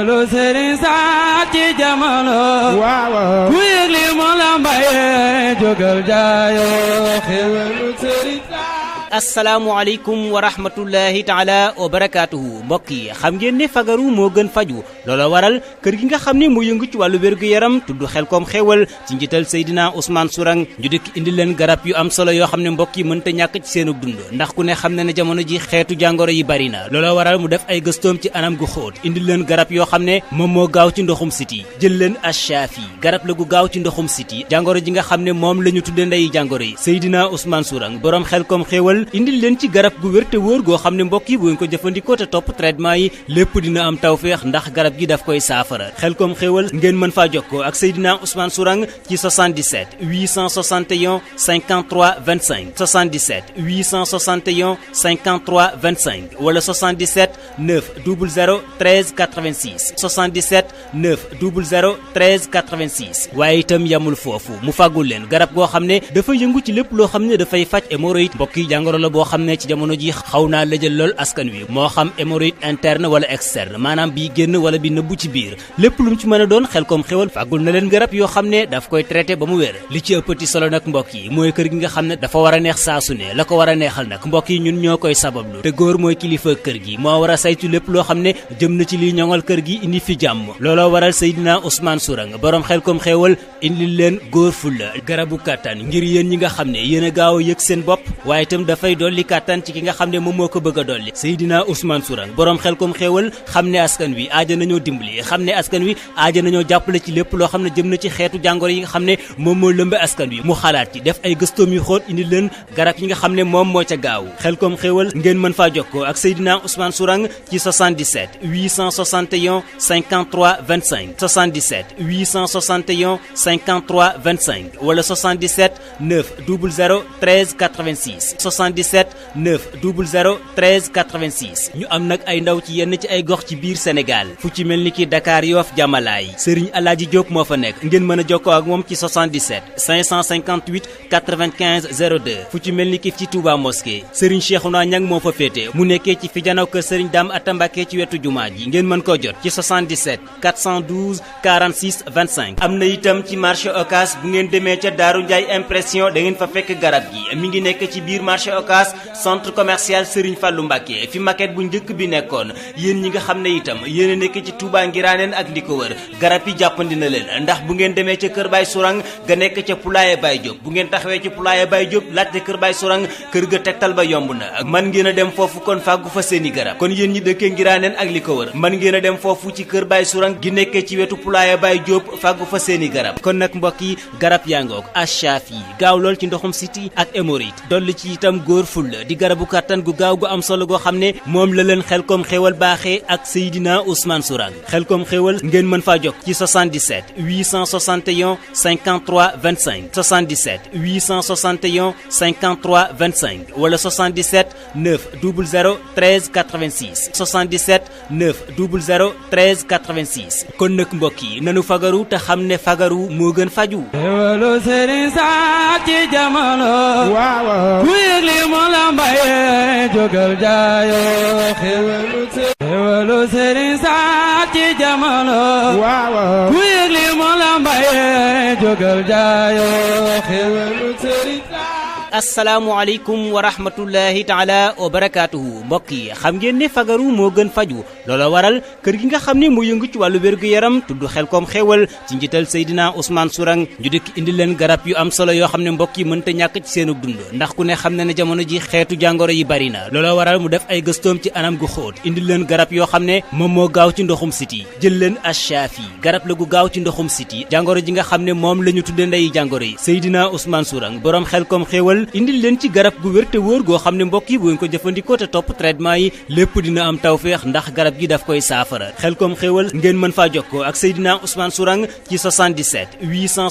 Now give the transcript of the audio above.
xéwalu sëriñ saa ci jamono waaw ku yëg li mu la mbaye jógal jaayoo xéwalu sëriñ saa. asalaamaaleykum wa rahmatullahi taala wa barakaatuhu mbokk yi xam ngeen ne fagaru moo gën faju loola waral kër gi nga xam ne moo yëngu ci wàllu wér-gu-yaram tudd Xelkom xéewal ci njiital Seydina Ousmane Sourang ñu dikk indi leen garab yu am solo yoo xam ne mbokk yi mënta ñàkk ci seenu dund ndax ku ne xam ne ne jamono ji xeetu jàngoro yi bari na loola waral mu def ay gëstoom ci anam gu xóot indi leen garab yoo xam ne moom moo gaaw ci ndoxum siti jël leen Achafi garab la gu gaaw ci ndoxum siti jàngoro ji nga xam ne moom la ñu tudde ndeyi jàngoro yi Seydina Ousmane Sourang borom Xelkom xéewal indil leen ci garab gu wér te wóor goo xam ne mbokk yi bu ngeen ko jëfandikoo te topp traitement yi lépp dina am tawféex ndax garab gi daf koy saafara Xelkom xéewal ngeen mën faa jokkoo ak Seydina Ousmane Sourang ci 77 861 53 25 77 861 53 25 wala 77 900 13 86 77 900 13 86 waaye itam yamul foofu mu fàggul leen garab goo xam ne dafa yëngu ci lépp loo xam ne dafay faj hémorroïde mbokk yi jàngoro la boo xam ne ci jamono ji xaw naa lëjal lool askan wi moo xam hémorroïde interne wala externe maanaam bii génn wala bi nëbbu ci biir lépp lu mu ci mën a doon Xelkom xéwal fàggul na leen garab yoo xam ne daf koy traité ba mu wér li ci ëppati solo nag mbokk yi mooy kër gi nga xam ne dafa war a neex saa su ne la ko war a neexal nag mbokk yi ñun ñoo koy sabablu te góor mooy kilifa kër gi moo war a saytu lépp loo xam ne jëm na ci liy ñoŋal kër gi indi fi jàmm looloo waral Seydina Ousmane Sourang borom Xelkom xéwal indi leen góor fulla garabu kàttan ngir yéen ñi nga xam ne yéen a gaaw a yëg seen bopp waaye itam dafay dolli kàttan ci ki nga xam ne moom moo ko bëgg a dolli Seydina Ousmane Sourang borom Xelkom xéewal xam ne askan wi aaja nañoo dimbali xam ne askan wi aaja nañoo jàppale ci lépp loo xam ne jëm na ci xeetu jàngoro yi nga xam ne moom moo lëmbe askan wi mu xalaat ci def ay gëstoom yu xóot indi leen garab yi nga xam ne moom moo ca gaaw Xelkom xéewal ngeen mën faa jokkoo ak Seydina Ousmane Sourang ci 77 861 53 25 77 861 53 25 wala 77 900 13 86 77 900 13 86 ñu am nag ay ndaw ci yenn ci ay gox ci biir Sénégal fu ci mel ni ki Dakar Yoff Jamalaay Serigne Alaaji Diop moo fa nekk ngeen mën a jokkoo ak moom ci 77 558 95 02 fu ci mel ni ki ci Touba Mosquée Serigne Cheikhouna Niang moo fa féete mu nekkee ci fi janaw kër Serigne Dame Atta Mbacké ci wetu jumaa ji ngeen mën koo jot ci 77 412 46 25 am na itam ci marché Ocass bu ngeen demee ca Daaru Njaay impression da ngeen fa fekk garab gi mi ngi nekk ci biir marché Ocass centre commercial Serigne Fallou Mbacké fi maquette bu njëkk bi nekkoon yéen ñi nga xam ne itam yéen a nekk ci Touba Ngiraneen ak li ko wër garab yi jàppandi na leen ndax bu ngeen demee ca kër Baye Sourang ga nekk ca Poulaye Baye Diop bu ngeen taxawee ci Poulaye Baye Diop laajte kër Baye Sourang kër ga tegtal ba yomb na man ngeen a dem foofu kon fàggu fa seeni garab kon yéen ñi dëkkee Ngiraneen ak li ko wër man ngeen a dem foofu ci kër Baye Sourang gi nekkee ci wetu Poulaye Baye Diop fàggu fa seeni garab kon nag mbokk yi garab yaa ngoog Achafi gaaw lool ci ndoxum siti ak hémorroïde dolli ci itam góor fulla di garabu kàttan gu gaaw gu am solo goo xam ne moom la leen Xelkom xéwal baaxee ak Seydina Ousmane Sourang Xelkom xéwal ngeen mën faa jokk ci 77 861 53 25 77 861 53 25 wala 77 900 13 86 77 900 13 86 kon nag mbokk yi nanu fagaru te xam ne fagaru moo gën faju xéwalu sëriñ saa ci jamono waaw ku yëg li mu la mbaye jógal jaayoo xéwalu sëriñ saa ci jamono waaw ku yëg li mu la mbaye jógal jaayoo xéwalu sëriñ saa. asalaamaaleykum wa rahmatullahi taala wa barakaatuhu mbokk yi xam ngeen ne fagaru moo gën faju loola waral kër gi nga xam ne moo yëngu ci wàllu wér-gu-yaram tudd Xelkom xéewal ci njiital Seydina Ousmane Sourang ñu dikk indi leen garab yu am solo yoo xam ne mbokk yi mënta ñàkk ci seenu dund ndax ku ne xam ne ne jamono ji xeetu jàngoro yi bari na loola waral mu def ay gëstoom ci anam gu xóot indi leen garab yoo xam ne moom moo gaaw ci ndoxum siti jël leen Achafi garab la gu gaaw ci ndoxum siti jàngoro ji nga xam ne moom la ñu tudde ndeyi jàngoro yi Seydina Ousmane Sourang borom Xelkom xéewal indil leen ci garab gu wér te wóor goo xam ne mbokk yi bu ngeen ko jëfandikoo te topp traitement yi lépp dina am tawféex ndax garab gi daf koy saafara Xelkom xéewal ngeen mën faa jokkoo ak Seydina Ousmane Sourang ci 77 800